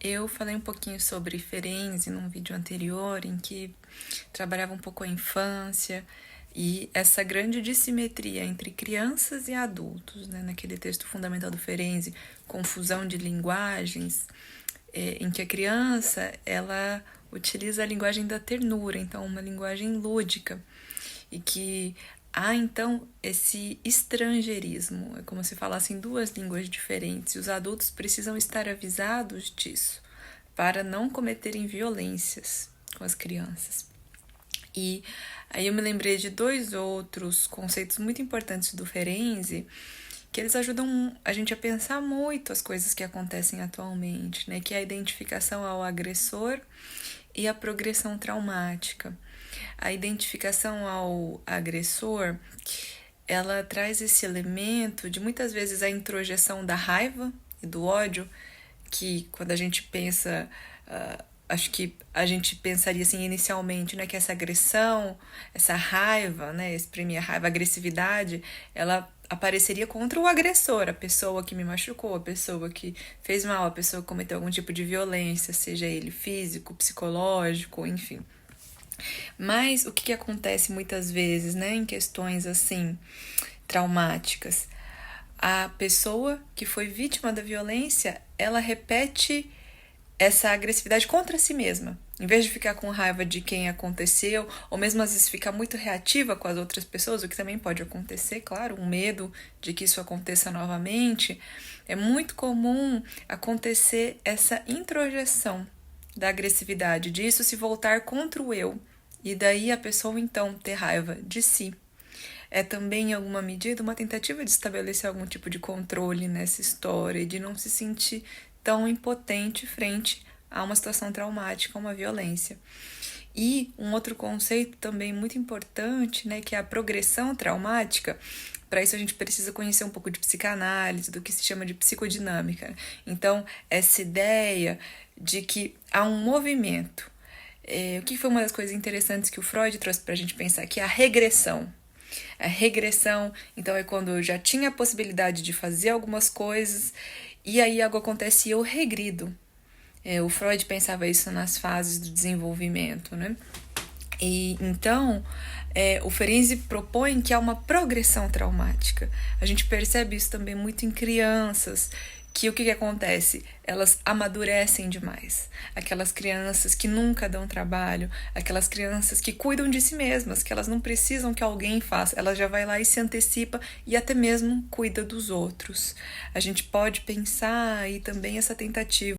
Eu falei um pouquinho sobre Ferenczi num vídeo anterior, em que trabalhava um pouco a infância e essa grande dissimetria entre crianças e adultos, né? Naquele texto fundamental do Ferenczi, Confusão de Linguagens, em que a criança ela utiliza a linguagem da ternura, então uma linguagem lúdica, e que há então esse estrangeirismo, é como se falassem duas línguas diferentes, e os adultos precisam estar avisados disso para não cometerem violências com as crianças. E aí eu me lembrei de dois outros conceitos muito importantes do Ferenczi, que eles ajudam a gente a pensar muito as coisas que acontecem atualmente, né? Que é a identificação ao agressor e a progressão traumática. A identificação ao agressor, ela traz esse elemento de muitas vezes a introjeção da raiva e do ódio, que quando a gente pensa, acho que a gente pensaria assim inicialmente, né, que essa agressão, essa raiva, né, exprimir a raiva, a agressividade, ela apareceria contra o agressor, a pessoa que me machucou, a pessoa que fez mal, a pessoa que cometeu algum tipo de violência, seja ele físico, psicológico, enfim. Mas o que acontece muitas vezes, né, em questões assim traumáticas? A pessoa que foi vítima da violência, ela repete essa agressividade contra si mesma. Em vez de ficar com raiva de quem aconteceu, ou mesmo às vezes ficar muito reativa com as outras pessoas, o que também pode acontecer, claro, um medo de que isso aconteça novamente, é muito comum acontecer essa introjeção da agressividade, disso se voltar contra o eu, e daí a pessoa então ter raiva de si. É também, em alguma medida, uma tentativa de estabelecer algum tipo de controle nessa história e de não se sentir tão impotente frente a uma situação traumática, uma violência. E um outro conceito também muito importante, né, que é a progressão traumática. Para isso a gente precisa conhecer um pouco de psicanálise, do que se chama de psicodinâmica. Então, essa ideia de que há um movimento. O que foi uma das coisas interessantes que o Freud trouxe para a gente pensar, que é a regressão. A regressão, então, é quando eu já tinha a possibilidade de fazer algumas coisas e aí algo acontece e eu regrido. O Freud pensava isso nas fases do desenvolvimento, né? E então, o Ferenczi propõe que há uma progressão traumática. A gente percebe isso também muito em crianças, que o que acontece? Elas amadurecem demais. Aquelas crianças que nunca dão trabalho, aquelas crianças que cuidam de si mesmas, que elas não precisam que alguém faça, ela já vai lá e se antecipa e até mesmo cuida dos outros. A gente pode pensar aí também essa tentativa